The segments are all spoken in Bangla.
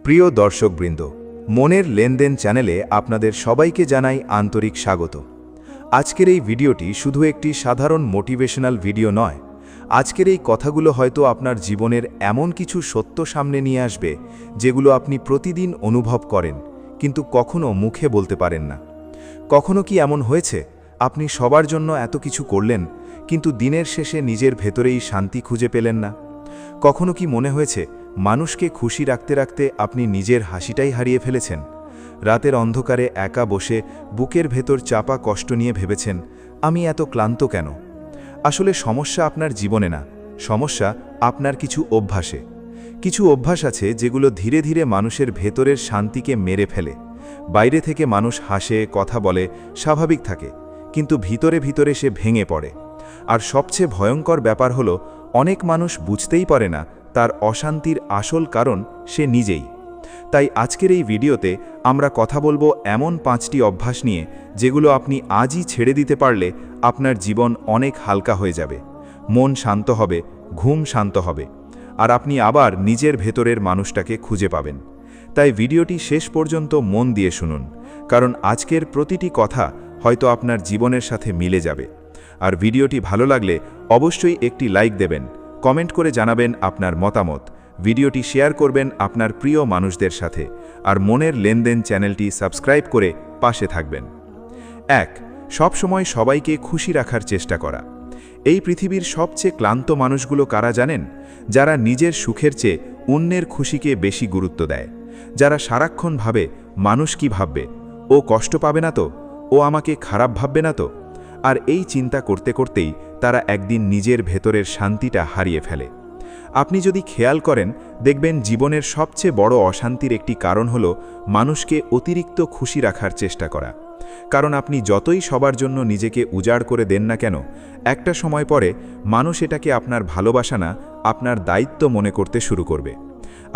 প্রিয় দর্শকবৃন্দ, মনের লেনদেন চ্যানেলে আপনাদের সবাইকে জানাই আন্তরিক স্বাগত। আজকের এই ভিডিওটি শুধু একটি সাধারণ মোটিভেশনাল ভিডিও নয়। আজকের এই কথাগুলো হয়তো আপনার জীবনের এমন কিছু সত্য সামনে নিয়ে আসবে যেগুলো আপনি প্রতিদিন অনুভব করেন, কিন্তু কখনো মুখে বলতে পারেন না। কখনো কি এমন হয়েছে আপনি সবার জন্য এত কিছু করলেন, কিন্তু দিনের শেষে নিজের ভেতরেই শান্তি খুঁজে পেলেন না? কখনো কি মনে হয়েছে মানুষকে খুশি রাখতে রাখতে আপনি নিজের হাসিটাই হারিয়ে ফেলেছেন? রাতের অন্ধকারে একা বসে বুকের ভেতর চাপা কষ্ট নিয়ে ভেবেছেন, আমি এত ক্লান্ত কেন? আসলে সমস্যা আপনার জীবনে না, সমস্যা আপনার কিছু অভ্যাসে। কিছু অভ্যাস আছে যেগুলো ধীরে ধীরে মানুষের ভেতরের শান্তিকে মেরে ফেলে। বাইরে থেকে মানুষ হাসে, কথা বলে, স্বাভাবিক থাকে, কিন্তু ভিতরে ভিতরে সে ভেঙে পড়ে। আর সবচেয়ে ভয়ঙ্কর ব্যাপার হলো, অনেক মানুষ বুঝতেই পারে না তার অশান্তির আসল কারণ সে নিজেই। তাই আজকের এই ভিডিওতে আমরা কথা বলবো এমন 5টি অভ্যাস নিয়ে যেগুলো আপনি আজই ছেড়ে দিতে পারলে আপনার জীবন অনেক হালকা হয়ে যাবে, মন শান্ত হবে, ঘুম শান্ত হবে, আর আপনি আবার নিজের ভেতরের মানুষটাকে খুঁজে পাবেন। তাই ভিডিওটি শেষ পর্যন্ত মন দিয়ে শুনুন, কারণ আজকের প্রতিটি কথা হয়তো আপনার জীবনের সাথে মিলে যাবে। আর ভিডিওটি ভালো লাগলে অবশ্যই একটি লাইক দেবেন, কমেন্ট করে জানাবেন আপনার মতামত, ভিডিওটি শেয়ার করবেন আপনার প্রিয় মানুষদের সাথে, আর মনের লেনদেন চ্যানেলটি সাবস্ক্রাইব করে পাশে থাকবেন। 1. সবসময় সবাইকে খুশি রাখার চেষ্টা করা। এই পৃথিবীর সবচেয়ে ক্লান্ত মানুষগুলো কারা জানেন? যারা নিজের সুখের চেয়ে অন্যের খুশিকে বেশি গুরুত্ব দেয়, যারা সারাক্ষণ ভাবে মানুষ কি ভাববে, ও কষ্ট পাবে না তো, ও আমাকে খারাপ ভাববে না তো। আর এই চিন্তা করতে করতেই তারা একদিন নিজের ভেতরের শান্তিটা হারিয়ে ফেলে। আপনি যদি খেয়াল করেন, দেখবেন জীবনের সবচেয়ে বড় অশান্তির একটি কারণ হলো মানুষকে অতিরিক্ত খুশি রাখার চেষ্টা করা। কারণ আপনি যতই সবার জন্য নিজেকে উজাড় করে দেন না কেন, একটা সময় পরে মানুষ এটাকে আপনার ভালোবাসা না, আপনার দায়িত্ব মনে করতে শুরু করবে।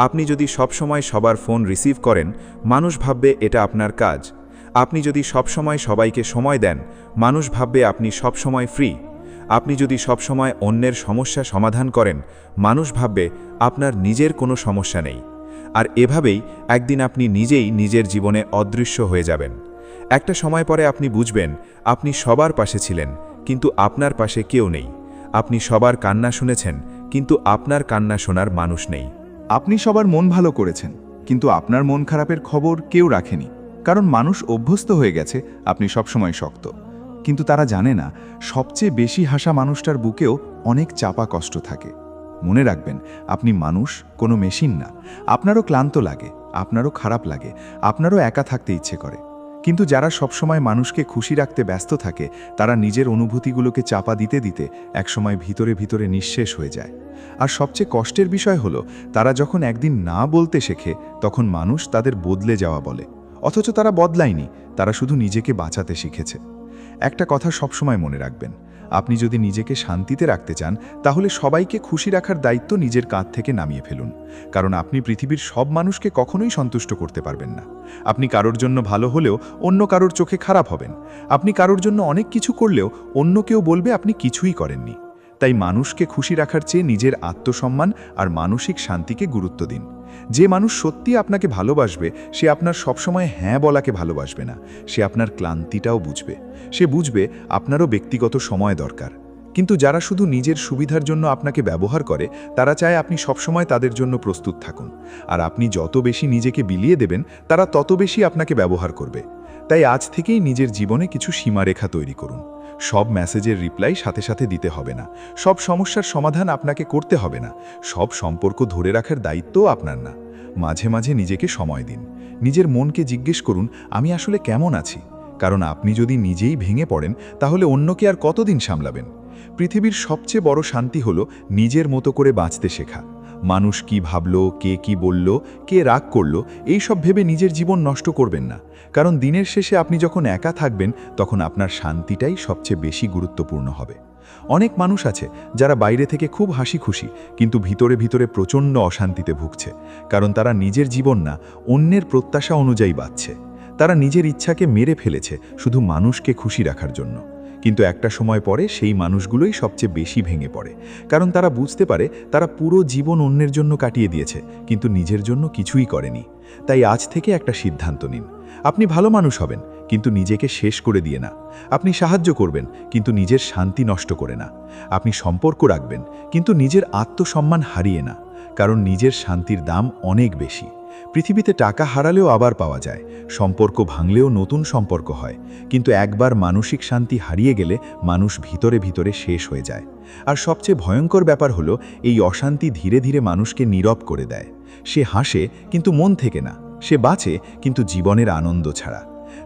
আপনি যদি সবসময় সবার ফোন রিসিভ করেন, মানুষ ভাববে এটা আপনার কাজ। আপনি যদি সবসময় সবাইকে সময় দেন, মানুষ ভাববে আপনি সবসময় ফ্রি। আপনি যদি সবসময় অন্যের সমস্যা সমাধান করেন, মানুষ ভাববে আপনার নিজের কোনো সমস্যা নেই। আর এভাবেই একদিন আপনি নিজেই নিজের জীবনে অদৃশ্য হয়ে যাবেন। একটা সময় পরে আপনি বুঝবেন আপনি সবার পাশে ছিলেন, কিন্তু আপনার পাশে কেউ নেই। আপনি সবার কান্না শুনেছেন, কিন্তু আপনার কান্না শোনার মানুষ নেই। আপনি সবার মন ভালো করেছেন, কিন্তু আপনার মন খারাপের খবর কেউ রাখেনি, কারণ মানুষ অভ্যস্ত হয়ে গেছে আপনি সবসময় শক্ত। কিন্তু তারা জানে না, সবচেয়ে বেশি হাসা মানুষটার বুকেও অনেক চাপা কষ্ট থাকে। মনে রাখবেন, আপনি মানুষ, কোনো মেশিন না। আপনারও ক্লান্ত লাগে, আপনারও খারাপ লাগে, আপনারও একা থাকতে ইচ্ছে করে। কিন্তু যারা সবসময় মানুষকে খুশি রাখতে ব্যস্ত থাকে, তারা নিজের অনুভূতিগুলোকে চাপা দিতে দিতে একসময় ভিতরে ভিতরে নিঃশেষ হয়ে যায়। আর সবচেয়ে কষ্টের বিষয় হলো, তারা যখন একদিন না বলতে শেখে, তখন মানুষ তাদের বদলে যাওয়া বলে। অথচ তারা বদলায়নি, তারা শুধু নিজেকে বাঁচাতে শিখেছে। একটা কথা সবসময় মনে রাখবেন, আপনি যদি নিজেকে শান্তিতে রাখতে চান, তাহলে সবাইকে খুশি রাখার দায়িত্ব নিজের কাঁধ থেকে নামিয়ে ফেলুন। কারণ আপনি পৃথিবীর সব মানুষকে কখনোই সন্তুষ্ট করতে পারবেন না। আপনি কারোর জন্য ভালো হলেও অন্য কারোর চোখে খারাপ হবেন। আপনি কারোর জন্য অনেক কিছু করলেও অন্য কেউ বলবে আপনি কিছুই করেননি। তাই মানুষকে খুশি রাখার চেয়ে নিজের আত্মসম্মান আর মানসিক শান্তিকে গুরুত্ব দিন। যে মানুষ সত্যি আপনাকে ভালোবাসবে, সে আপনার সবসময় হ্যাঁ বলাকে ভালোবাসবে না। সে আপনার ক্লান্তিটাও বুঝবে। সে বুঝবে আপনারও ব্যক্তিগত সময় দরকার। কিন্তু যারা শুধু নিজের সুবিধার জন্য আপনাকে ব্যবহার করে, তারা চায় আপনি সবসময় তাদের জন্য প্রস্তুত থাকুন। আর আপনি যত বেশি নিজেকে বিলিয়ে দেবেন, তারা তত বেশি আপনাকে ব্যবহার করবে। তাই আজ থেকেই নিজের জীবনে কিছু সীমারেখা তৈরি করুন। সব মেসেজের রিপ্লাই সাথে সাথে দিতে হবে না। সব সমস্যার সমাধান আপনাকে করতে হবে না। সব সম্পর্ক ধরে রাখার দায়িত্বও আপনার না। মাঝে মাঝে নিজেকে সময় দিন। নিজের মনকে জিজ্ঞেস করুন, আমি আসলে কেমন আছি? কারণ আপনি যদি নিজেই ভেঙে পড়েন, তাহলে অন্যকে আর কতদিন সামলাবেন? পৃথিবীর সবচেয়ে বড় শান্তি হলো নিজের মতো করে বাঁচতে শেখা। মানুষ কি ভাবল, কে কি বলল, কে রাগ করল, এই সব ভেবে নিজের জীবন নষ্ট করবেন না। কারণ দিনের শেষে আপনি যখন একা থাকবেন, তখন আপনার শান্তিটাই সবচেয়ে বেশি গুরুত্বপূর্ণ হবে। অনেক মানুষ আছে যারা বাইরে থেকে খুব হাসি খুশি, কিন্তু ভিতরে ভিতরে প্রচণ্ড অশান্তিতে ভুগছে। কারণ তারা নিজের জীবন না, অন্যের প্রত্যাশা অনুযায়ী বাঁচছে। তারা নিজের ইচ্ছাকে মেরে ফেলেছে শুধু মানুষকে খুশি রাখার জন্য। কিন্তু একটা সময় পরে সেই মানুষগুলোই সবচেয়ে বেশি ভেঙে পড়ে, কারণ তারা বুঝতে পারে তারা পুরো জীবন অন্যের জন্য কাটিয়ে দিয়েছে, কিন্তু নিজের জন্য কিছুই করেনি। তাই আজ থেকে একটা সিদ্ধান্ত নিন। আপনি ভালো মানুষ হবেন, কিন্তু নিজেকে শেষ করে দিয়ে না। আপনি সাহায্য করবেন, কিন্তু নিজের শান্তি নষ্ট করে না। আপনি সম্পর্ক রাখবেন, কিন্তু নিজের আত্মসম্মান হারিয়ে না, কারণ নিজের শান্তির দাম অনেক বেশি। পৃথিবীতে টাকা হারালেও আবার পাওয়া যায়, সম্পর্ক ভাঙলেও নতুন সম্পর্ক হয়, কিন্তু একবার মানসিক শান্তি হারিয়ে গেলে মানুষ ভিতরে ভিতরে শেষ হয়ে যায়। আর সবচেয়ে ভয়ঙ্কর ব্যাপার হলো, এই অশান্তি ধীরে ধীরে মানুষকে নীরব করে দেয়। সে হাসে কিন্তু মন থেকে না, সে বাঁচে কিন্তু জীবনের আনন্দ ছাড়া।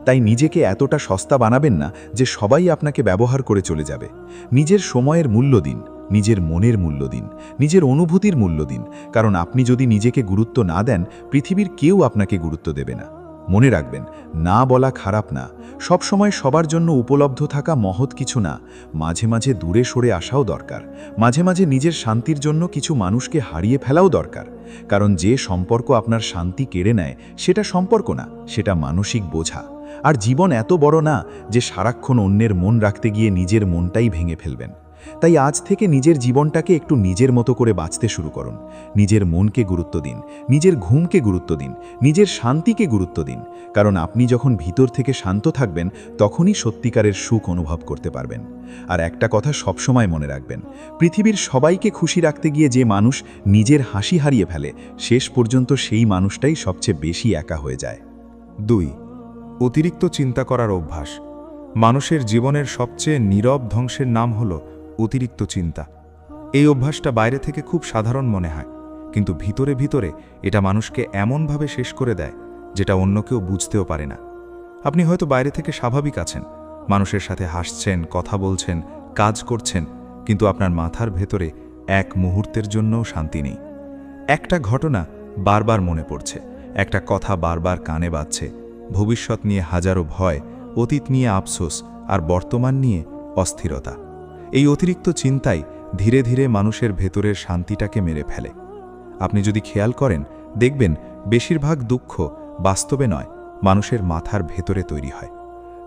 তাই নিজেকে এতটা সস্তা বানাবেন না যে সবাই আপনাকে ব্যবহার করে চলে যাবে। নিজের সময়ের মূল্য দিন, নিজের মনের মূল্য দিন, নিজের অনুভূতির মূল্য দিন, কারণ আপনি যদি নিজেকে গুরুত্ব না দেন, পৃথিবীর কেউ আপনাকে গুরুত্ব দেবে না। মনে রাখবেন, না বলা খারাপ না, সব সময় সবার জন্য উপলব্ধ থাকা মহৎ কিছু না। মাঝে মাঝে দূরে সরে আসাও দরকার, মাঝে মাঝে নিজের শান্তির জন্য কিছু মানুষকে হারিয়ে ফেলাও দরকার। কারণ যে সম্পর্ক আপনার শান্তি কেড়ে নেয়, সেটা সম্পর্ক না, সেটা মানসিক বোঝা। আর জীবন এত বড় না যে সারাক্ষণ অন্যের মন রাখতে গিয়ে নিজের মনটাই ভেঙে ফেলবেন। তাই আজ থেকে নিজের জীবনটাকে একটু নিজের মতো করে বাঁচতে শুরু করুন। নিজের মনকে গুরুত্ব দিন, নিজের ঘুমকে গুরুত্ব দিন, নিজের শান্তিকে গুরুত্ব দিন। কারণ আপনি যখন ভিতর থেকে শান্ত থাকবেন, তখনই সত্যিকারের সুখ অনুভব করতে পারবেন। আর একটা কথা সবসময় মনে রাখবেন, পৃথিবীর সবাইকে খুশি রাখতে গিয়ে যে মানুষ নিজের হাসি হারিয়ে ফেলে, শেষ পর্যন্ত সেই মানুষটাই সবচেয়ে বেশি একা হয়ে যায়। 2. অতিরিক্ত চিন্তা করার অভ্যাস। মানুষের জীবনের সবচেয়ে নীরব ধ্বংসের নাম হল অতিরিক্ত চিন্তা। এই অভ্যাসটা বাইরে থেকে খুব সাধারণ মনে হয়, কিন্তু ভিতরে ভিতরে এটা মানুষকে এমনভাবে শেষ করে দেয় যেটা অন্য কেউ বুঝতেও পারে না। আপনি হয়তো বাইরে থেকে স্বাভাবিক আছেন, মানুষের সাথে হাসছেন, কথা বলছেন, কাজ করছেন, কিন্তু আপনার মাথার ভেতরে এক মুহূর্তের জন্যও শান্তি নেই। একটা ঘটনা বারবার মনে পড়ছে, একটা কথা বারবার কানে বাজছে, ভবিষ্যৎ নিয়ে হাজারো ভয়, অতীত নিয়ে আফসোস, আর বর্তমান নিয়ে অস্থিরতা। এই অতিরিক্ত চিন্তাই ধীরে ধীরে মানুষের ভেতরের শান্তিটাকে মেরে ফেলে। আপনি যদি খেয়াল করেন, দেখবেন বেশিরভাগ দুঃখ বাস্তবে নয়, মানুষের মাথার ভেতরে তৈরি হয়।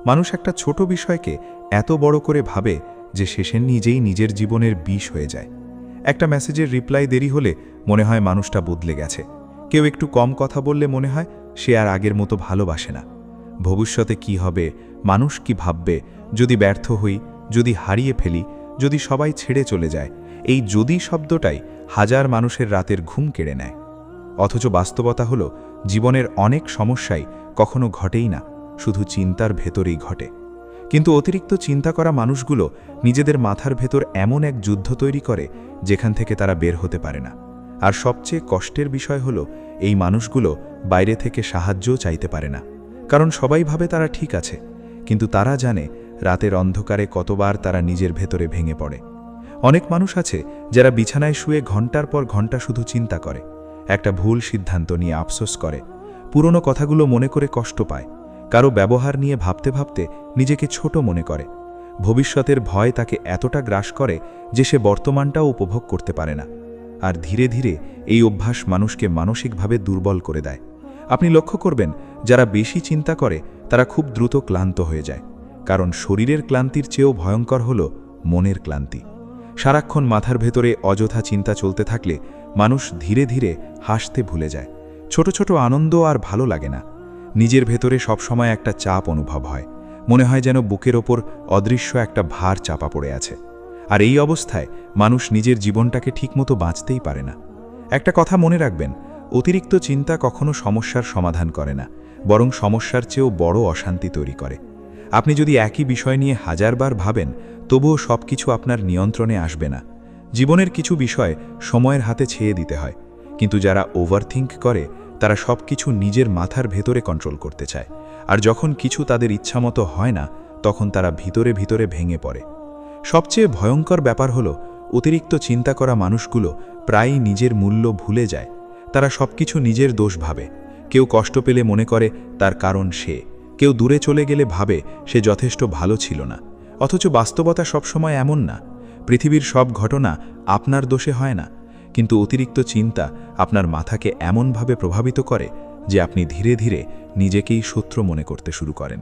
মানুষ একটা ছোট বিষয়কে এত বড় করে ভাবে যে শেষে নিজেই নিজের জীবনের বিষ হয়ে যায়। একটা মেসেজের রিপ্লাই দেরি হলে মনে হয় মানুষটা বদলে গেছে। কেউ একটু কম কথা বললে মনে হয় সে আর আগের মতো ভালোবাসে না। ভবিষ্যতে কি হবে, মানুষ কি ভাববে, যদি ব্যর্থ হই, যদি হারিয়ে ফেলি, যদি সবাই ছেড়ে চলে যায়, এই যদি শব্দটাই হাজার মানুষের রাতের ঘুম কেড়ে নেয়। অথচ বাস্তবতা হলো, জীবনের অনেক সমস্যাই কখনো ঘটেই না, শুধু চিন্তার ভেতরেই ঘটে। কিন্তু অতিরিক্ত চিন্তা করা মানুষগুলো নিজেদের মাথার ভেতর এমন এক যুদ্ধ তৈরি করে যেখান থেকে তারা বের হতে পারে না। আর সবচেয়ে কষ্টের বিষয় হলো, এই মানুষগুলো বাইরে থেকে সাহায্যও চাইতে পারে না, কারণ সবাই ভাবে তারা ঠিক আছে, কিন্তু তারা জানে রাতের অন্ধকারে কতবার তারা নিজের ভেতরে ভেঙে পড়ে। অনেক মানুষ আছে যারা বিছানায় শুয়ে ঘন্টার পর ঘন্টা শুধু চিন্তা করে, একটা ভুল সিদ্ধান্ত নিয়ে আফসোস করে, পুরনো কথাগুলো মনে করে কষ্ট পায়, কারো ব্যবহার নিয়ে ভাবতে ভাবতে নিজেকে ছোট মনে করে। ভবিষ্যতের ভয় তাকে এতটা গ্রাস করে যে সে বর্তমানটাও উপভোগ করতে পারে না। আর ধীরে ধীরে এই অভ্যাস মানুষকে মানসিকভাবে দুর্বল করে দেয়। আপনি লক্ষ্য করবেন, যারা বেশি চিন্তা করে তারা খুব দ্রুত ক্লান্ত হয়ে যায়, কারণ শরীরের ক্লান্তির চেয়েও ভয়ঙ্কর হলো মনের ক্লান্তি। সারাক্ষণ মাথার ভেতরে অযথা চিন্তা চলতে থাকলে মানুষ ধীরে ধীরে হাসতে ভুলে যায়, ছোট ছোট আনন্দ আর ভালো লাগে না। নিজের ভেতরে সবসময় একটা চাপ অনুভব হয়, মনে হয় যেন বুকের ওপর অদৃশ্য একটা ভার চাপা পড়ে আছে। আর এই অবস্থায় মানুষ নিজের জীবনটাকে ঠিকমতো বাঁচতেই পারে না। একটা কথা মনে রাখবেন, অতিরিক্ত চিন্তা কখনো সমস্যার সমাধান করে না, বরং সমস্যার চেয়েও বড় অশান্তি তৈরি করে। আপনি যদি একই বিষয় নিয়ে হাজারবার ভাবেন, তবুও সবকিছু আপনার নিয়ন্ত্রণে আসবে না। জীবনের কিছু বিষয় সময়ের হাতে ছেড়ে দিতে হয়, কিন্তু যারা ওভারথিঙ্ক করে তারা সবকিছু নিজের মাথার ভেতরে কন্ট্রোল করতে চায়। আর যখন কিছু তাদের ইচ্ছামতো হয় না, তখন তারা ভিতরে ভিতরে ভেঙে পড়ে। সবচেয়ে ভয়ঙ্কর ব্যাপার হলো, অতিরিক্ত চিন্তা করা মানুষগুলো প্রায়ই নিজের মূল্য ভুলে যায়। তারা সবকিছু নিজের দোষ ভাবে। কেউ কষ্ট পেলে মনে করে তার কারণ সে, কেউ দূরে চলে গেলে ভাবে সে যথেষ্ট ভালো ছিল না। অথচ বাস্তবতা সবসময় এমন না। পৃথিবীর সব ঘটনা আপনার দোষে হয় না, কিন্তু অতিরিক্ত চিন্তা আপনার মাথাকে এমনভাবে প্রভাবিত করে যে আপনি ধীরে ধীরে নিজেকেই শত্রু মনে করতে শুরু করেন।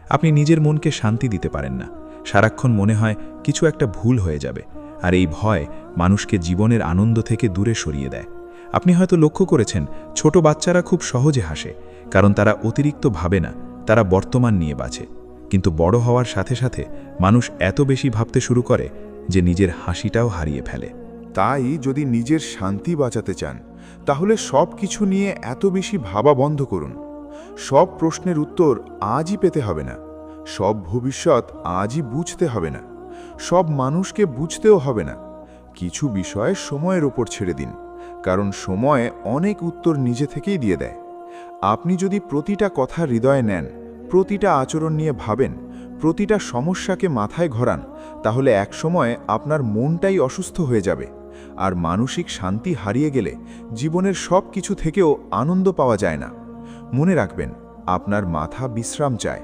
আপনি নিজের মনকে শান্তি দিতে পারেন না, সারাক্ষণ মনে হয় কিছু একটা ভুল হয়ে যাবে, আর এই ভয় মানুষকে জীবনের আনন্দ থেকে দূরে সরিয়ে দেয়। আপনি হয়তো লক্ষ্য করেছেন, ছোট বাচ্চারা খুব সহজে হাসে, কারণ তারা অতিরিক্ত ভাবে না, তারা বর্তমান নিয়ে বাঁচে। কিন্তু বড় হওয়ার সাথে সাথে মানুষ এত বেশি ভাবতে শুরু করে যে নিজের হাসিটাও হারিয়ে ফেলে। তাই যদি নিজের শান্তি বাঁচাতে চান, তাহলে সব কিছু নিয়ে এত বেশি ভাবা বন্ধ করুন। সব প্রশ্নের উত্তর আজই পেতে হবে না, সব ভবিষ্যৎ আজই বুঝতে হবে না, সব মানুষকে বুঝতেও হবে না। কিছু বিষয় সময়ের ওপর ছেড়ে দিন, কারণ সময় অনেক উত্তর নিজে থেকেই দিয়ে দেয়। আপনি যদি প্রতিটা কথা হৃদয়ে নেন, প্রতিটা আচরণ নিয়ে ভাবেন, প্রতিটা সমস্যাকে মাথায় ঘোরান, তাহলে একসময় আপনার মনটাই অসুস্থ হয়ে যাবে। আর মানসিক শান্তি হারিয়ে গেলে জীবনের সব কিছু থেকেও আনন্দ পাওয়া যায় না। মনে রাখবেন, আপনার মাথা বিশ্রাম চায়,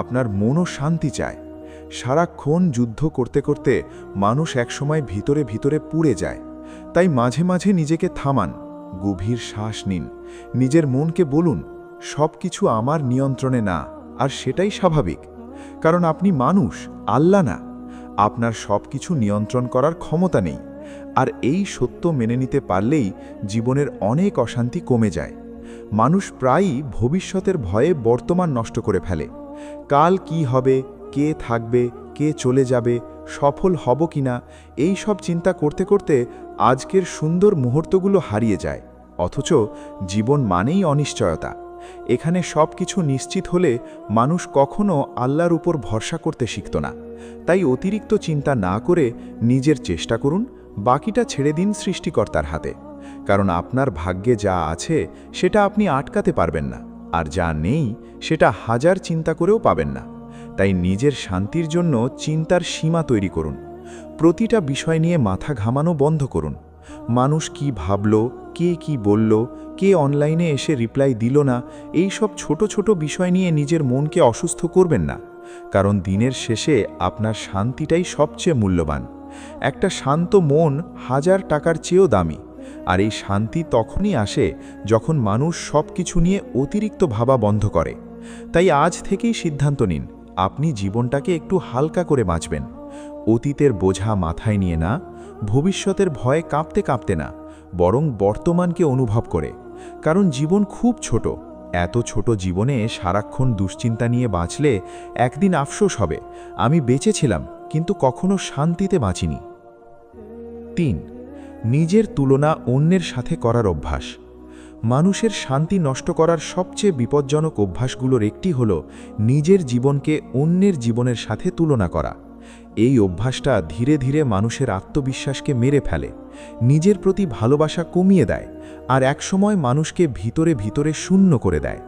আপনার মনও শান্তি চায়। সারাক্ষণ যুদ্ধ করতে করতে মানুষ একসময় ভিতরে ভিতরে পুড়ে যায়। তাই মাঝে মাঝে নিজেকে থামান, গভীর শ্বাস নিন, নিজের মনকে বলুন, সব কিছু আমার নিয়ন্ত্রণে না, আর সেটাই স্বাভাবিক। কারণ আপনি মানুষ, আল্লাহ না। আপনার সব কিছু নিয়ন্ত্রণ করার ক্ষমতা নেই। আর এই সত্য মেনে নিতে পারলেই জীবনের অনেক অশান্তি কমে যায়। মানুষ প্রায়ই ভবিষ্যতের ভয়ে বর্তমান নষ্ট করে ফেলে। কাল কি হবে, কে থাকবে, কে চলে যাবে, সফল হব কিনা, এই সব চিন্তা করতে করতে আজকের সুন্দর মুহূর্তগুলো হারিয়ে যায়। অথচ জীবন মানেই অনিশ্চয়তা। এখানে সব কিছু নিশ্চিত হলে মানুষ কখনো আল্লাহর উপর ভরসা করতে শিখত না। তাই অতিরিক্ত চিন্তা না করে নিজের চেষ্টা করুন, বাকিটা ছেড়ে দিন সৃষ্টিকর্তার হাতে। কারণ আপনার ভাগ্যে যা আছে সেটা আপনি আটকাতে পারবেন না, আর যা নেই সেটা হাজার চিন্তা করেও পাবেন না। তাই নিজের শান্তির জন্য চিন্তার সীমা তৈরি করুন। প্রতিটা বিষয় নিয়ে মাথা ঘামানো বন্ধ করুন। মানুষ কি ভাবল, কে কি বলল, কে অনলাইনে এসে রিপ্লাই দিল না, এই সব ছোট ছোট বিষয় নিয়ে নিজের মনকে অসুস্থ করবেন না। কারণ দিনের শেষে আপনার শান্তিটাই সবচেয়ে মূল্যবান। একটা শান্ত মন 1000 টাকার চেয়েও দামি। আর এই শান্তি তখনই আসে যখন মানুষ সব কিছু নিয়ে অতিরিক্ত ভাবা বন্ধ করে। তাই আজ থেকেই সিদ্ধান্ত নিন, আপনি জীবনটাকে একটু হালকা করে বাঁচবেন। অতীতের বোঝা মাথায় নিয়ে না, ভবিষ্যতের ভয়ে কাঁপতে কাঁপতে না, বরং বর্তমানকে অনুভব করে। কারণ জীবন খুব ছোট। এত ছোট জীবনে সারাক্ষণ দুশ্চিন্তা নিয়ে বাঁচলে একদিন আফসোস হবে, আমি বেঁচেছিলাম কিন্তু কখনো শান্তিতে বাঁচিনি। 3. নিজের তুলনা অন্যের সাথে করার অভ্যাস। মানুষের শান্তি নষ্ট করার সবচেয়ে বিপজ্জনক অভ্যাসগুলোর একটি হল নিজের জীবনকে অন্যের জীবনের সাথে তুলনা করা। এই অভ্যাসটা ধীরে ধীরে মানুষের আত্মবিশ্বাসকে মেরে ফেলে, নিজের প্রতি ভালোবাসা কমিয়ে দেয়, আর একসময় মানুষকে ভিতরে ভিতরে শূন্য করে দেয়।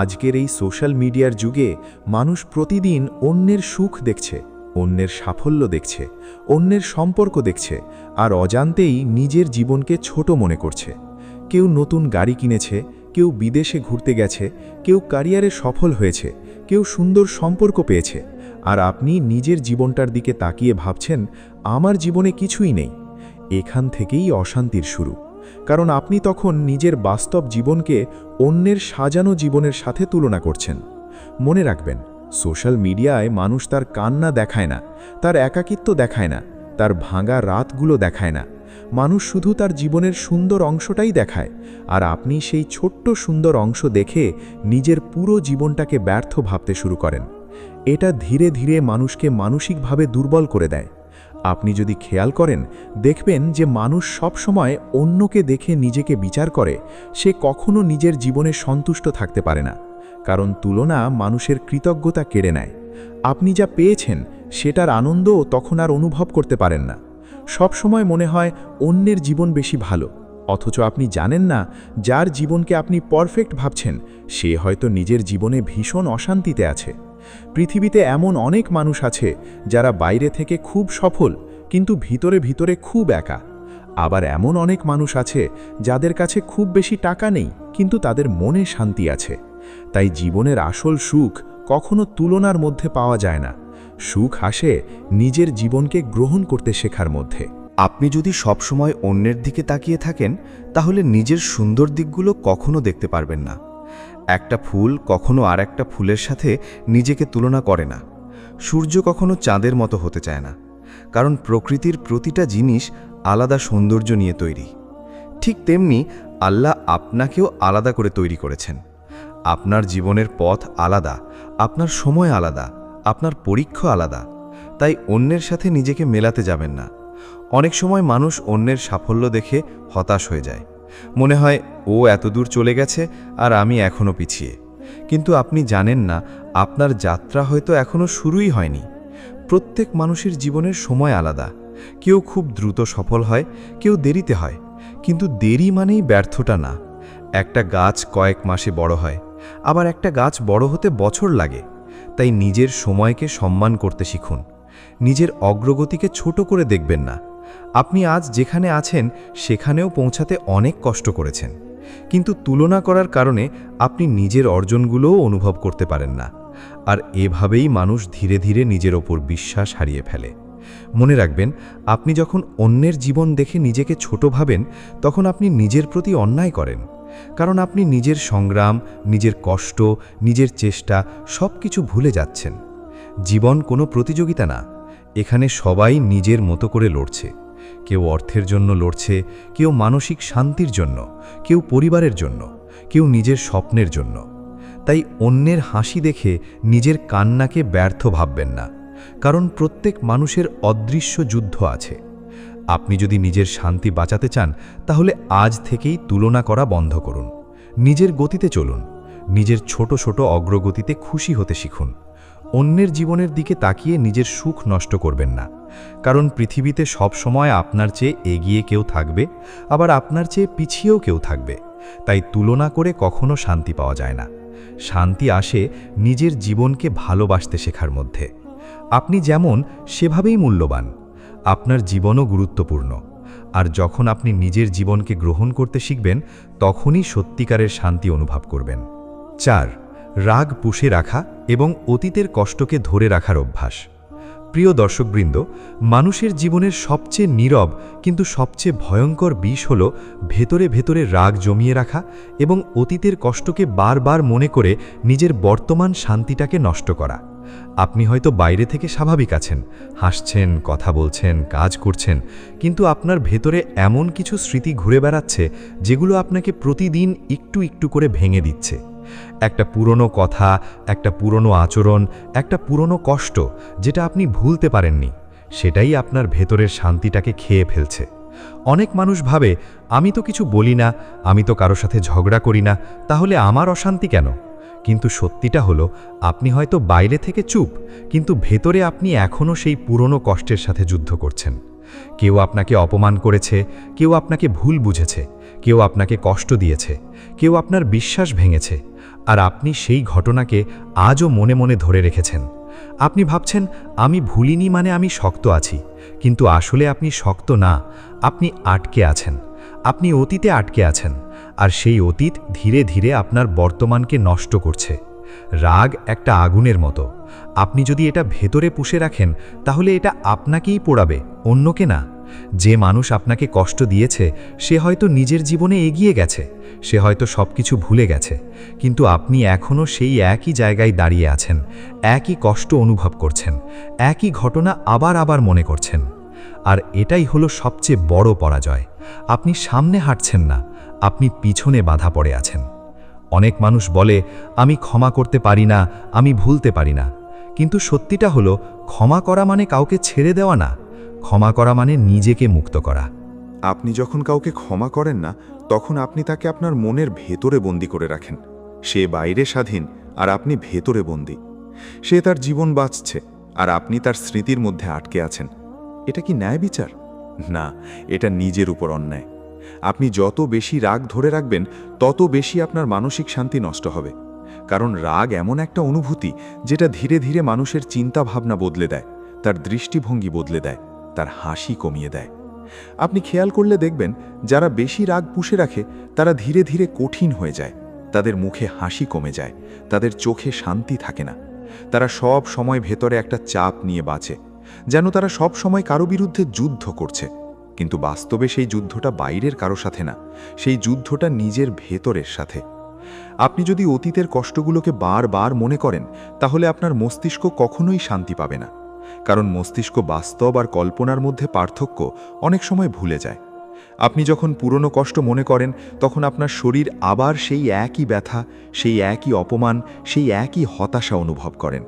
আজকের এই সোশ্যাল মিডিয়ার যুগে মানুষ প্রতিদিন অন্যের সুখ দেখছে, অন্যের সাফল্য দেখছে, অন্যের সম্পর্ক দেখছে, আর অজান্তেই নিজের জীবনকে ছোট মনে করছে। কেউ নতুন গাড়ি কিনেছে, কেউ বিদেশে ঘুরতে গেছে, কেউ ক্যারিয়ারে সফল হয়েছে, কেউ সুন্দর সম্পর্ক পেয়েছে, আর আপনি নিজের জীবনটার দিকে তাকিয়ে ভাবছেন, আমার জীবনে কিছুই নেই। এখান থেকেই অশান্তির শুরু। কারণ আপনি তখন নিজের বাস্তব জীবনকে অন্যের সাজানো জীবনের সাথে তুলনা করছেন। মনে রাখবেন, সোশ্যাল মিডিয়ায় মানুষ তার কান্না দেখায় না, তার একাকিত্ব দেখায় না, তার ভাঙা রাতগুলো দেখায় না। মানুষ শুধু তার জীবনের সুন্দর অংশটাই দেখায়, আর আপনি সেই ছোট্ট সুন্দর অংশ দেখে নিজের পুরো জীবনটাকে ব্যর্থ ভাবতে শুরু করেন। এটা ধীরে ধীরে মানুষকে মানসিকভাবে দুর্বল করে দেয়। আপনি যদি খেয়াল করেন, দেখবেন যে মানুষ সব সময় অন্যকে দেখে নিজেকে বিচার করে, সে কখনো নিজের জীবনে সন্তুষ্ট থাকতে পারে না। কারণ তুলনা মানুষের কৃতজ্ঞতা কেড়ে নেয়। আপনি যা পেয়েছেন সেটার আনন্দও তখন আর অনুভব করতে পারেন না। সব সময় মনে হয় অন্যের জীবন বেশি ভালো, অথচ আপনি জানেন না যার জীবনকে আপনি পারফেক্ট ভাবছেন সে হয়তো নিজের জীবনে ভীষণ অশান্তিতে আছে। পৃথিবীতে এমন অনেক মানুষ আছে যারা বাইরে থেকে খুব সফল, কিন্তু ভিতরে ভিতরে খুব একা। আবার এমন অনেক মানুষ আছে যাদের কাছে খুব বেশি টাকা নেই, কিন্তু তাদের মনে শান্তি আছে। তাই জীবনের আসল সুখ কখনো তুলনার মধ্যে পাওয়া যায় না। সুখ আসে নিজের জীবনকে গ্রহণ করতে শেখার মধ্যে। আপনি যদি সবসময় অন্যের দিকে তাকিয়ে থাকেন, তাহলে নিজের সুন্দর দিকগুলো কখনো দেখতে পারবেন না। একটা ফুল কখনো আর একটা ফুলের সাথে নিজেকে তুলনা করে না। সূর্য কখনো চাঁদের মতো হতে চায় না, কারণ প্রকৃতির প্রতিটা জিনিস আলাদা সৌন্দর্য নিয়ে তৈরি। ঠিক তেমনি আল্লাহ আপনাকেও আলাদা করে তৈরি করেছেন। আপনার জীবনের পথ আলাদা, আপনার সময় আলাদা, আপনার পরীক্ষা আলাদা। তাই অন্যের সাথে নিজেকে মেলাতে যাবেন না। অনেক সময় মানুষ অন্যের সাফল্য দেখে হতাশ হয়ে যায়, মনে হয় ও এত দূর চলে গেছে আর আমি এখনও পিছিয়ে। কিন্তু আপনি জানেন না, আপনার যাত্রা হয়তো এখনও শুরুই হয়নি। প্রত্যেক মানুষের জীবনের সময় আলাদা। কেউ খুব দ্রুত সফল হয়, কেউ দেরিতে হয়। কিন্তু দেরি মানেই ব্যর্থতা না। একটা গাছ কয়েক মাসে বড় হয়, আবার একটা গাছ বড় হতে বছর লাগে। তাই নিজের সময়কে সম্মান করতে শিখুন। নিজের অগ্রগতিকে ছোট করে দেখবেন না। আপনি আজ যেখানে আছেন সেখানেও পৌঁছাতে অনেক কষ্ট করেছেন, কিন্তু তুলনা করার কারণে আপনি নিজের অর্জনগুলোও অনুভব করতে পারেন না। আর এভাবেই মানুষ ধীরে ধীরে নিজের ওপর বিশ্বাস হারিয়ে ফেলে। মনে রাখবেন, আপনি যখন অন্যের জীবন দেখে নিজেকে ছোট ভাবেন, তখন আপনি নিজের প্রতি অন্যায় করেন। কারণ আপনি নিজের সংগ্রাম, নিজের কষ্ট, নিজের চেষ্টা সব কিছু ভুলে যাচ্ছেন। জীবন কোনো প্রতিযোগিতা না। এখানে সবাই নিজের মতো করে লড়ছে। কেউ অর্থের জন্য লড়ছে, কেউ মানসিক শান্তির জন্য, কেউ পরিবারের জন্য, কেউ নিজের স্বপ্নের জন্য। তাই অন্যের হাসি দেখে নিজের কান্নাকে ব্যর্থ ভাববেন না, কারণ প্রত্যেক মানুষের অদৃশ্য যুদ্ধ আছে। আপনি যদি নিজের শান্তি বাঁচাতে চান, তাহলে আজ থেকেই তুলনা করা বন্ধ করুন। নিজের গতিতে চলুন। নিজের ছোট ছোট অগ্রগতিতে খুশি হতে শিখুন। অন্যের জীবনের দিকে তাকিয়ে নিজের সুখ নষ্ট করবেন না, কারণ পৃথিবীতে সব সময় আপনার চেয়ে এগিয়ে কেউ থাকবে, আবার আপনার চেয়ে পিছিয়েও কেউ থাকবে। তাই তুলনা করে কখনো শান্তি পাওয়া যায় না। শান্তি আসে নিজের জীবনকে ভালোবাসতে শেখার মধ্যে। আপনি যেমন, সেভাবেই মূল্যবান। আপনার জীবনও গুরুত্বপূর্ণ। আর যখন আপনি নিজের জীবনকে গ্রহণ করতে শিখবেন, তখনই সত্যিকারের শান্তি অনুভব করবেন। 4. রাগ পুষে রাখা এবং অতীতের কষ্টকে ধরে রাখার অভ্যাস। প্রিয় দর্শকবৃন্দ, মানুষের জীবনের সবচেয়ে নীরব কিন্তু সবচেয়ে ভয়ঙ্কর বিষ হল ভেতরে ভেতরে রাগ জমিয়ে রাখা এবং অতীতের কষ্টকে বারবার মনে করে নিজের বর্তমান শান্তিটাকে নষ্ট করা। আপনি হয়তো বাইরে থেকে স্বাভাবিক আছেন, হাসছেন, কথা বলছেন, কাজ করছেন, কিন্তু আপনার ভেতরে এমন কিছু স্মৃতি ঘুরে বেড়াচ্ছে যেগুলো আপনাকে প্রতিদিন একটু একটু করে ভেঙে দিচ্ছে। একটা পুরনো কথা, একটা পুরনো আচরণ, একটা পুরনো কষ্ট যেটা আপনি ভুলতে পারেননি, সেটাই আপনার ভেতরের শান্তিটাকে খেয়ে ফেলছে। অনেক মানুষ ভাবে, আমি তো কিছু বলি না, আমি তো কারো সাথে ঝগড়া করি না, তাহলে আমার অশান্তি কেন? কিন্তু সত্যিটা হলো, আপনি হয়তো বাইরে থেকে চুপ, কিন্তু ভেতরে আপনি এখনও সেই পুরনো কষ্টের সাথে যুদ্ধ করছেন। কেউ আপনাকে অপমান করেছে, কেউ আপনাকে ভুল বুঝেছে, কেউ আপনাকে কষ্ট দিয়েছে, কেউ আপনার বিশ্বাস ভেঙেছে, আর আপনি সেই ঘটনাকে আজও মনে মনে ধরে রেখেছেন। আপনি ভাবছেন, আমি ভুলিনি মানে আমি শক্ত আছি, কিন্তু আসলে আপনি শক্ত না, আপনি আটকে আছেন। আপনি অতীতে আটকে আছেন, আর সেই অতীত ধীরে ধীরে আপনার বর্তমানকে নষ্ট করছে। রাগ একটা আগুনের মতো। আপনি যদি এটা ভেতরে পুষে রাখেন, তাহলে এটা আপনাকেই পোড়াবে, অন্যকে না। যে মানুষ আপনাকে কষ্ট দিয়েছে, সে হয়তো নিজের জীবনে এগিয়ে গেছে, সে হয়তো সবকিছু ভুলে গেছে, কিন্তু আপনি এখনও সেই একই জায়গায় দাঁড়িয়ে আছেন, একই কষ্ট অনুভব করছেন, একই ঘটনা আবার আবার মনে করছেন। আর এটাই হলো সবচেয়ে বড় পরাজয়। আপনি সামনে হাঁটছেন না, আপনি পিছনে বাধা পড়ে আছেন। অনেক মানুষ বলে, আমি ক্ষমা করতে পারি না, আমি ভুলতে পারি না। কিন্তু সত্যিটা হলো, ক্ষমা করা মানে কাউকে ছেড়ে দেওয়া না, ক্ষমা করা মানে নিজেকে মুক্ত করা। আপনি যখন কাউকে ক্ষমা করেন না, তখন আপনি তাকে আপনার মনের ভেতরে বন্দি করে রাখেন। সে বাইরে স্বাধীন, আর আপনি ভেতরে বন্দি। সে তার জীবন বাঁচছে, আর আপনি তার স্মৃতির মধ্যে আটকে আছেন। এটা কি ন্যায় বিচার? না, এটা নিজের উপর অন্যায়। আপনি যত বেশি রাগ ধরে রাখবেন, তত বেশি আপনার মানসিক শান্তি নষ্ট হবে। কারণ রাগ এমন একটা অনুভূতি যেটা ধীরে ধীরে মানুষের চিন্তা ভাবনা বদলে দেয়, তার দৃষ্টিভঙ্গি বদলে দেয়, তার হাসি কমিয়ে দেয়। আপনি খেয়াল করলে দেখবেন, যারা বেশি রাগ পুষে রাখে তারা ধীরে ধীরে কঠিন হয়ে যায়। তাদের মুখে হাসি কমে যায়, তাদের চোখে শান্তি থাকে না। তারা সব সময় ভেতরে একটা চাপ নিয়ে বাঁচে, যেন তারা সব সময় কারো বিরুদ্ধে যুদ্ধ করছে। কিন্তু বাস্তবে সেই যুদ্ধটা বাইরের কারো সাথে না, সেই যুদ্ধটা নিজের ভেতরের সাথে। আপনি যদি অতীতের কষ্টগুলোকে বারবার মনে করেন তাহলে আপনার মস্তিষ্ক কখনোই শান্তি পাবে না, কারণ মস্তিষ্ক বাস্তব আর কল্পনার মধ্যে পার্থক্য অনেক সময় ভুলে যায়। আপনি যখন পুরনো কষ্ট মনে করেন তখন আপনার শরীর আবার সেই একই ব্যথা, সেই একই অপমান, সেই একই হতাশা অনুভব করেন।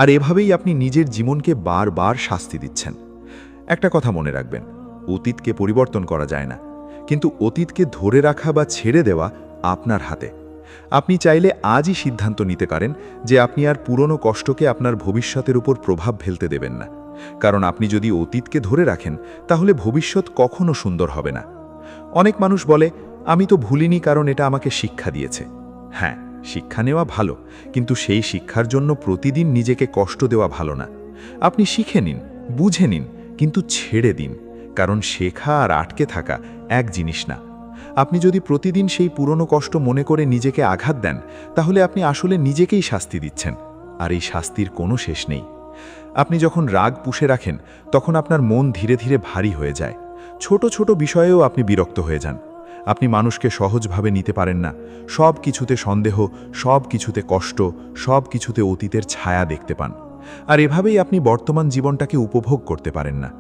আর এভাবেই আপনি নিজের জীবনকে বারবার শাস্তি দিচ্ছেন। একটা কথা মনে রাখবেন, অতীতকে পরিবর্তন করা যায় না, কিন্তু অতীতকে ধরে রাখা বা ছেড়ে দেওয়া আপনার হাতে। আপনি চাইলে আজই সিদ্ধান্ত নিতে পারেন যে আপনি আর পুরনো কষ্টকে আপনার ভবিষ্যতের উপর প্রভাব ফেলতে দেবেন না, কারণ আপনি যদি অতীতকে ধরে রাখেন তাহলে ভবিষ্যৎ কখনো সুন্দর হবে না। অনেক মানুষ বলে, আমি তো ভুলিনি কারণ এটা আমাকে শিক্ষা দিয়েছে। হ্যাঁ, শিক্ষা নেওয়া ভালো, কিন্তু সেই শিক্ষার জন্য প্রতিদিন নিজেকে কষ্ট দেওয়া ভালো না। আপনি শিখে নিন, বুঝে নিন, কিন্তু ছেড়ে দিন, কারণ শেখা আর আটকে থাকা এক জিনিস না। আপনি যদি প্রতিদিন সেই পুরনো কষ্ট মনে করে নিজেকে আঘাত দেন তাহলে আপনি আসলে নিজেকেই শাস্তি দিচ্ছেন, আর এই শাস্তির কোনো শেষ নেই। আপনি যখন রাগ পুষে রাখেন তখন আপনার মন ধীরে ধীরে ভারী হয়ে যায়। ছোট ছোট বিষয়েও আপনি বিরক্ত হয়ে যান। আপনি মানুষকে সহজভাবে নিতে পারেন না। সব কিছুতে সন্দেহ, সব কিছুতে কষ্ট, সব কিছুতে অতীতের ছায়া দেখতে পান। আর এভাবেই আপনি বর্তমান জীবনটাকে উপভোগ করতে পারেন না।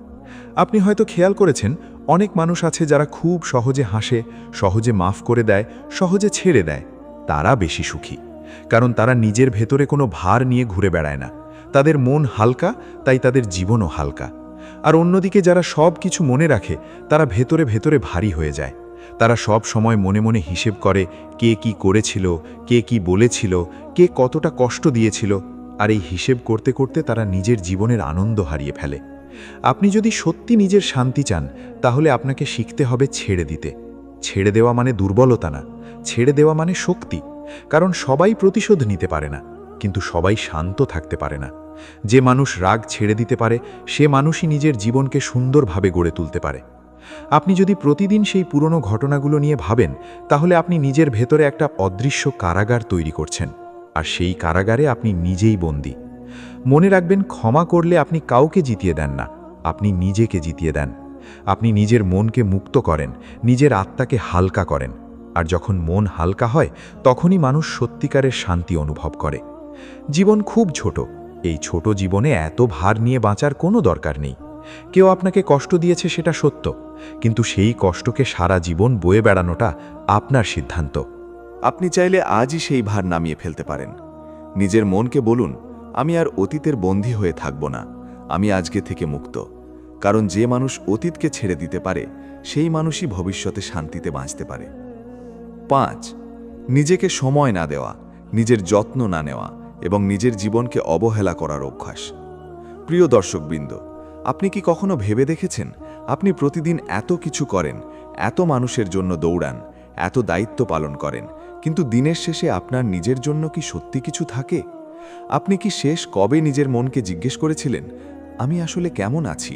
আপনি হয়তো খেয়াল করেছেন, অনেক মানুষ আছে যারা খুব সহজে হাসে, সহজে মাফ করে দেয়, সহজে ছেড়ে দেয়। তারা বেশি সুখী, কারণ তারা নিজের ভেতরে কোনো ভার নিয়ে ঘুরে বেড়ায় না। তাদের মন হালকা, তাই তাদের জীবনও হালকা। আর অন্যদিকে যারা সব কিছু মনে রাখে তারা ভেতরে ভেতরে ভারী হয়ে যায়। তারা সব সময় মনে মনে হিসেব করে, কে কি করেছিল, কে কি বলেছিল, কে কতটা কষ্ট দিয়েছিল, আর এই হিসেব করতে করতে তারা নিজের জীবনের আনন্দ হারিয়ে ফেলে। আপনি যদি সত্যি নিজের শান্তি চান তাহলে আপনাকে শিখতে হবে ছেড়ে দিতে। ছেড়ে দেওয়া মানে দুর্বলতা না, ছেড়ে দেওয়া মানে শক্তি। কারণ সবাই প্রতিশোধ নিতে পারে না, কিন্তু সবাই শান্ত থাকতে পারে না। যে মানুষ রাগ ছেড়ে দিতে পারে সে মানুষই নিজের জীবনকে সুন্দরভাবে গড়ে তুলতে পারে। আপনি যদি প্রতিদিন সেই পুরনো ঘটনাগুলো নিয়ে ভাবেন তাহলে আপনি নিজের ভেতরে একটা অদৃশ্য কারাগার তৈরি করছেন, আর সেই কারাগারে আপনি নিজেই বন্দী। মনে রাখবেন, ক্ষমা করলে আপনি কাউকে জিতিয়ে দেন না, আপনি নিজেকে জিতিয়ে দেন। আপনি নিজের মনকে মুক্ত করেন, নিজের আত্মাকে হালকা করেন। আর যখন মন হালকা হয় তখনই মানুষ সত্যিকারের শান্তি অনুভব করে। জীবন খুব ছোট, এই ছোট জীবনে এত ভার নিয়ে বাঁচার কোনো দরকার নেই। কেউ আপনাকে কষ্ট দিয়েছে সেটা সত্য, কিন্তু সেই কষ্টকে সারা জীবন বয়ে বেড়ানোটা আপনার সিদ্ধান্ত। আপনি চাইলে আজই সেই ভার নামিয়ে ফেলতে পারেন। নিজের মনকে বলুন, আমি আর অতীতের বন্দী হয়ে থাকব না, আমি আজকে থেকে মুক্ত। কারণ যে মানুষ অতীতকে ছেড়ে দিতে পারে সেই মানুষই ভবিষ্যতে শান্তিতে বাঁচতে পারে। 5. নিজেকে সময় না দেওয়া, নিজের যত্ন না নেওয়া এবং নিজের জীবনকে অবহেলা করার অভ্যাস। প্রিয় দর্শকবৃন্দ, আপনি কি কখনো ভেবে দেখেছেন, আপনি প্রতিদিন এত কিছু করেন, এত মানুষের জন্য দৌড়ান, এত দায়িত্ব পালন করেন, কিন্তু দিনের শেষে আপনার নিজের জন্য কি সত্যি কিছু থাকে? আপনি কি শেষ কবে নিজের মনকে জিজ্ঞেস করেছিলেন, আমি আসলে কেমন আছি?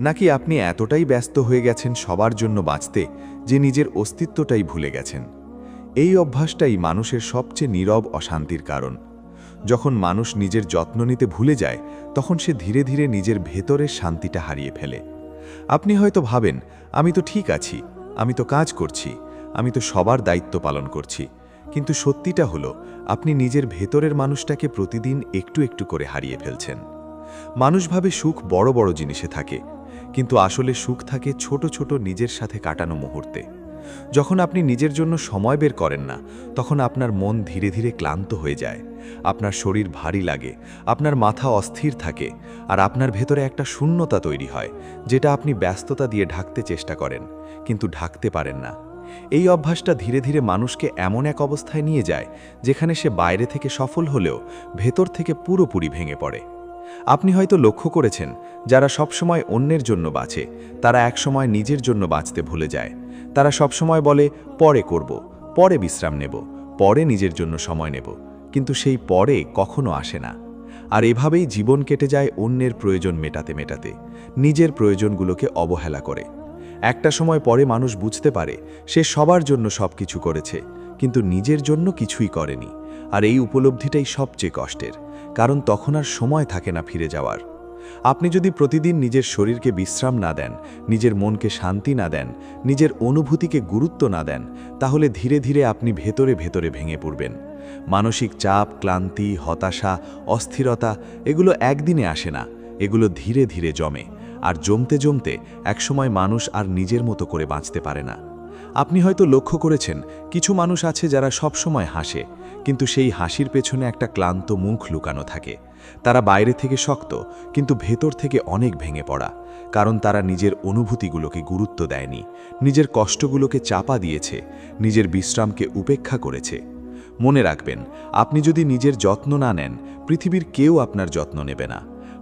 নাকি আপনি এতটাই ব্যস্ত হয়ে গেছেন সবার জন্য বাঁচতে যে নিজের অস্তিত্বটাই ভুলে গেছেন? এই অভ্যাসটাই মানুষের সবচেয়ে নীরব অশান্তির কারণ। যখন মানুষ নিজের যত্ন নিতে ভুলে যায় তখন সে ধীরে ধীরে নিজের ভেতরের শান্তিটা হারিয়ে ফেলে। আপনি হয়তো ভাবেন, আমি তো ঠিক আছি, আমি তো কাজ করছি, আমি তো সবার দায়িত্ব পালন করছি, কিন্তু সত্যিটা হলো আপনি নিজের ভেতরের মানুষটাকে প্রতিদিন একটু একটু করে হারিয়ে ফেলছেন। মানুষ ভাবে সুখ বড় বড় জিনিসে থাকে, কিন্তু আসলে সুখ থাকে ছোট ছোট নিজের সাথে কাটানো মুহূর্তে। যখন আপনি নিজের জন্য সময় বের করেন না তখন আপনার মন ধীরে ধীরে ক্লান্ত হয়ে যায়, আপনার শরীর ভারী লাগে, আপনার মাথা অস্থির থাকে, আর আপনার ভেতরে একটা শূন্যতা তৈরি হয় যেটা আপনি ব্যস্ততা দিয়ে ঢাকতে চেষ্টা করেন, কিন্তু ঢাকতে পারেন না। এই অভ্যাসটা ধীরে ধীরে মানুষকে এমন এক অবস্থায় নিয়ে যায় যেখানে সে বাইরে থেকে সফল হলেও ভেতর থেকে পুরোপুরি ভেঙে পড়ে। আপনি হয়তো লক্ষ্য করেছেন, যারা সবসময় অন্যের জন্য বাঁচে তারা একসময় নিজের জন্য বাঁচতে ভুলে যায়। তারা সবসময় বলে, পরে করব, পরে বিশ্রাম নেব, পরে নিজের জন্য সময় নেব, কিন্তু সেই পরে কখনো আসে না। আর এভাবেই জীবন কেটে যায় অন্যের প্রয়োজন মেটাতে মেটাতে, নিজের প্রয়োজনগুলোকে অবহেলা করে। একটা সময় পরে মানুষ বুঝতে পারে সে সবার জন্য সব কিছু করেছে, কিন্তু নিজের জন্য কিছুই করেনি। আর এই উপলব্ধিটাই সবচেয়ে কষ্টের, কারণ তখন আর সময় থাকে না ফিরে যাওয়ার। আপনি যদি প্রতিদিন নিজের শরীরকে বিশ্রাম না দেন, নিজের মনকে শান্তি না দেন, নিজের অনুভূতিকে গুরুত্ব না দেন, তাহলে ধীরে ধীরে আপনি ভেতরে ভেতরে ভেঙে পড়বেন। মানসিক চাপ, ক্লান্তি, হতাশা, অস্থিরতা এগুলো একদিনে আসে না, এগুলো ধীরে ধীরে জমে, আর জমতে জমতে একসময় মানুষ আর নিজের মতো করে বাঁচতে পারে না। আপনি হয়তো লক্ষ্য করেছেন, কিছু মানুষ আছে যারা সবসময় হাসে, কিন্তু সেই হাসির পেছনে একটা ক্লান্ত মুখ লুকানো থাকে। তারা বাইরে থেকে শক্ত, কিন্তু ভেতর থেকে অনেক ভেঙে পড়া, কারণ তারা নিজের অনুভূতিগুলোকে গুরুত্ব দেয়নি, নিজের কষ্টগুলোকে চাপা দিয়েছে, নিজের বিশ্রামকে উপেক্ষা করেছে। মনে রাখবেন, আপনি যদি নিজের যত্ন না নেন, পৃথিবীর কেউ আপনার যত্ন নেবে না।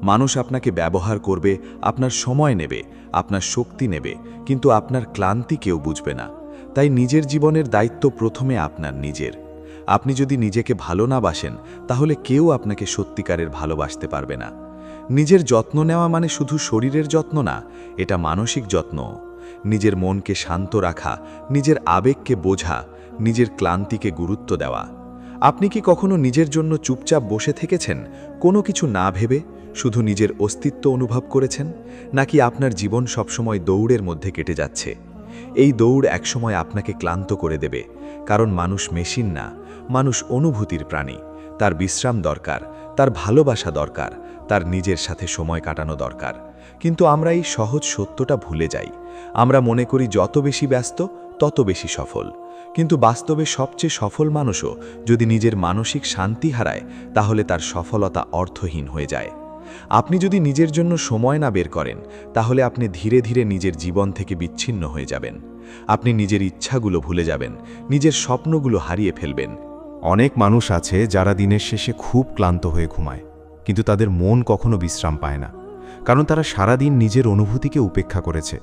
মানুষ আপনাকে ব্যবহার করবে, আপনার সময় নেবে, আপনার শক্তি নেবে, কিন্তু আপনার ক্লান্তি কেউ বুঝবে না। তাই নিজের জীবনের দায়িত্ব প্রথমে আপনার নিজের। আপনি যদি নিজেকে ভালো না বাসেন, তাহলে কেউ আপনাকে সত্যিকারের ভালোবাসতে পারবে না। নিজের যত্ন নেওয়া মানে শুধু শরীরের যত্ন না, এটা মানসিক যত্ন। নিজের মনকে শান্ত রাখা, নিজের আবেগকে বোঝা, নিজের ক্লান্তিকে গুরুত্ব দেওয়া। আপনি কি কখনো নিজের জন্য চুপচাপ বসে থেকেছেন, কোনো কিছু না ভেবে, শুধু নিজের অস্তিত্ব অনুভব করেছেন? নাকি আপনার জীবন সবসময় দৌড়ের মধ্যে কেটে যাচ্ছে? এই দৌড় একসময় আপনাকে ক্লান্ত করে দেবে, কারণ মানুষ মেশিন না, মানুষ অনুভূতির প্রাণী। তার বিশ্রাম দরকার, তার ভালোবাসা দরকার, তার নিজের সাথে সময় কাটানো দরকার। কিন্তু আমরা এই সহজ সত্যটা ভুলে যাই। আমরা মনে করি যত বেশি ব্যস্ত, তত বেশি সফল। কিন্তু বাস্তবে সবচেয়ে সফল মানুষও যদি নিজের মানসিক শান্তি হারায়, তাহলে তার সফলতা অর্থহীন হয়ে যায়। আপনি যদি নিজের জন্য সময় না বের করেন, তাহলে আপনি ধীরে ধীরে নিজের জীবন থেকে বিচ্ছিন্ন হয়ে যাবেন। আপনি নিজের ইচ্ছাগুলো ভুলে যাবেন, নিজের স্বপ্নগুলো হারিয়ে ফেলবেন। অনেক মানুষ আছে যারা দিনের শেষে খুব ক্লান্ত হয়ে ঘুমায়, কিন্তু তাদের মন কখনো বিশ্রাম পায় না, কারণ তারা সারাদিন নিজের অনুভূতিকে উপেক্ষা করেছে।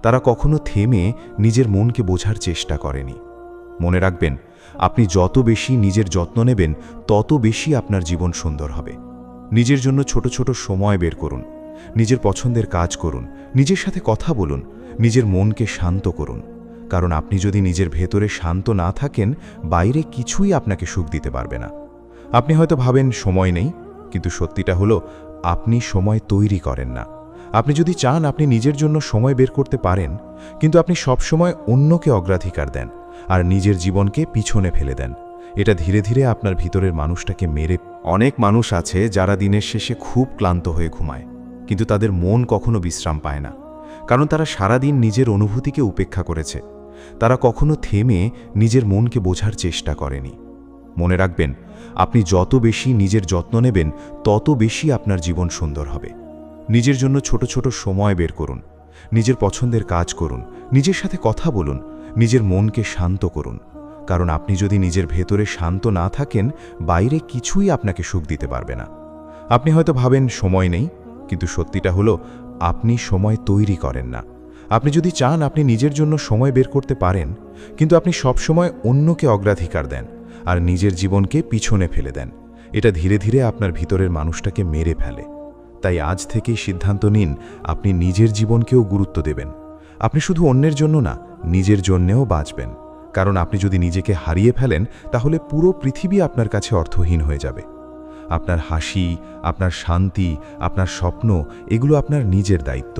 তারা কখনো থেমে নিজের মনকে বোঝার চেষ্টা করেনি। মনে রাখবেন, আপনি যত বেশি নিজের যত্ন নেবেন, তত বেশি আপনার জীবন সুন্দর হবে। নিজের জন্য ছোট ছোট সময় বের করুন, নিজের পছন্দের কাজ করুন, নিজের সাথে কথা বলুন, নিজের মনকে শান্ত করুন। কারণ আপনি যদি নিজের ভেতরে শান্ত না থাকেন, বাইরে কিছুই আপনাকে সুখ দিতে পারবে না। আপনি হয়তো ভাবেন সময় নেই, কিন্তু সত্যিটা হলো আপনি সময় তৈরি করেন না। আপনি যদি চান, আপনি নিজের জন্য সময় বের করতে পারেন, কিন্তু আপনি সবসময় অন্যকে অগ্রাধিকার দেন আর নিজের জীবনকে পিছনে ফেলে দেন। এটা ধীরে ধীরে আপনার ভিতরের মানুষটাকে মেরে। অনেক মানুষ আছে যারা দিনের শেষে খুব ক্লান্ত হয়ে ঘুমায়, কিন্তু তাদের মন কখনো বিশ্রাম পায় না, কারণ তারা সারাদিন নিজের অনুভূতিকে উপেক্ষা করেছে। তারা কখনো থেমে নিজের মনকে বোঝার চেষ্টা করেনি। মনে রাখবেন, আপনি যত বেশি নিজের যত্ন নেবেন, তত বেশি আপনার জীবন সুন্দর হবে। নিজের জন্য ছোট ছোট সময় বের করুন, নিজের পছন্দের কাজ করুন, নিজের সাথে কথা বলুন, নিজের মনকে শান্ত করুন। কারণ আপনি যদি নিজের ভেতরে শান্ত না থাকেন, বাইরে কিছুই আপনাকে সুখ দিতে পারবে না। আপনি হয়তো ভাবেন সময় নেই, কিন্তু সত্যিটা হলো আপনি সময় তৈরি করেন না। আপনি যদি চান, আপনি নিজের জন্য সময় বের করতে পারেন, কিন্তু আপনি সবসময় অন্যকে অগ্রাধিকার দেন আর নিজের জীবনকে পিছনে ফেলে দেন। এটা ধীরে ধীরে আপনার ভিতরের মানুষটাকে মেরে ফেলে। তাই আজ থেকেই সিদ্ধান্ত নিন, আপনি নিজের জীবনকেও গুরুত্ব দেবেন। আপনি শুধু অন্যের জন্য না, নিজের জন্যেও বাঁচবেন। কারণ আপনি যদি নিজেকে হারিয়ে ফেলেন, তাহলে পুরো পৃথিবী আপনার কাছে অর্থহীন হয়ে যাবে। আপনার হাসি, আপনার শান্তি, আপনার স্বপ্ন, এগুলো আপনার নিজের দায়িত্ব।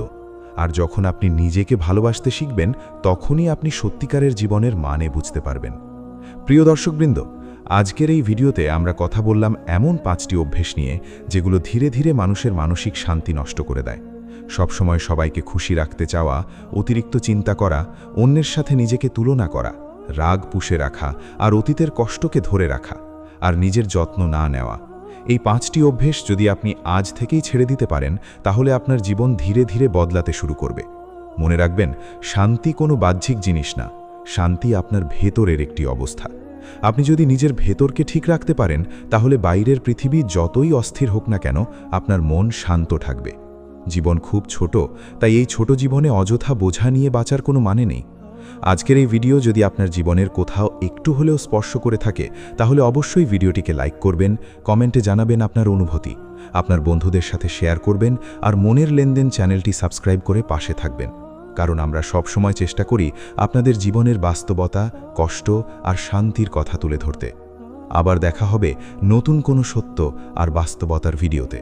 আর যখন আপনি নিজেকে ভালোবাসতে শিখবেন, তখনই আপনি সত্যিকারের জীবনের মানে বুঝতে পারবেন। প্রিয় দর্শকবৃন্দ, আজকের এই ভিডিওতে আমরা কথা বললাম এমন 5টি অভ্যেস নিয়ে, যেগুলো ধীরে ধীরে মানুষের মানসিক শান্তি নষ্ট করে দেয়। সবসময় সবাইকে খুশি রাখতে চাওয়া, অতিরিক্ত চিন্তা করা, অন্যের সাথে নিজেকে তুলনা করা, রাগ পুষে রাখা আর অতীতের কষ্টকে ধরে রাখা, আর নিজের যত্ন না নেওয়া। এই 5টি অভ্যেস যদি আপনি আজ থেকেই ছেড়ে দিতে পারেন, তাহলে আপনার জীবন ধীরে ধীরে বদলাতে শুরু করবে। মনে রাখবেন, শান্তি কোনো বাহ্যিক জিনিস না, শান্তি আপনার ভেতরের একটি অবস্থা। আপনি যদি নিজের ভেতরকে ঠিক রাখতে পারেন, তাহলে বাইরের পৃথিবী যতই অস্থির হোক না কেন, আপনার মন শান্ত থাকবে। জীবন খুব ছোট, তাই এই ছোট জীবনে অযথা বোঝা নিয়ে বাঁচার কোনো মানে নেই। আজকের এই ভিডিও যদি আপনার জীবনের কোথাও একটু হলেও স্পর্শ করে থাকে, তাহলে অবশ্যই ভিডিওটিকে লাইক করবেন, কমেন্টে জানাবেন আপনার অনুভূতি, আপনার বন্ধুদের সাথে শেয়ার করবেন, আর মনের লেনদেন চ্যানেলটি সাবস্ক্রাইব করে পাশে থাকবেন। কারণ আমরা সব সময় চেষ্টা করি আপনাদের জীবনের বাস্তবতা, কষ্ট আর শান্তির কথা তুলে ধরতে। আবার দেখা হবে নতুন কোনো সত্য আর বাস্তবতার ভিডিওতে।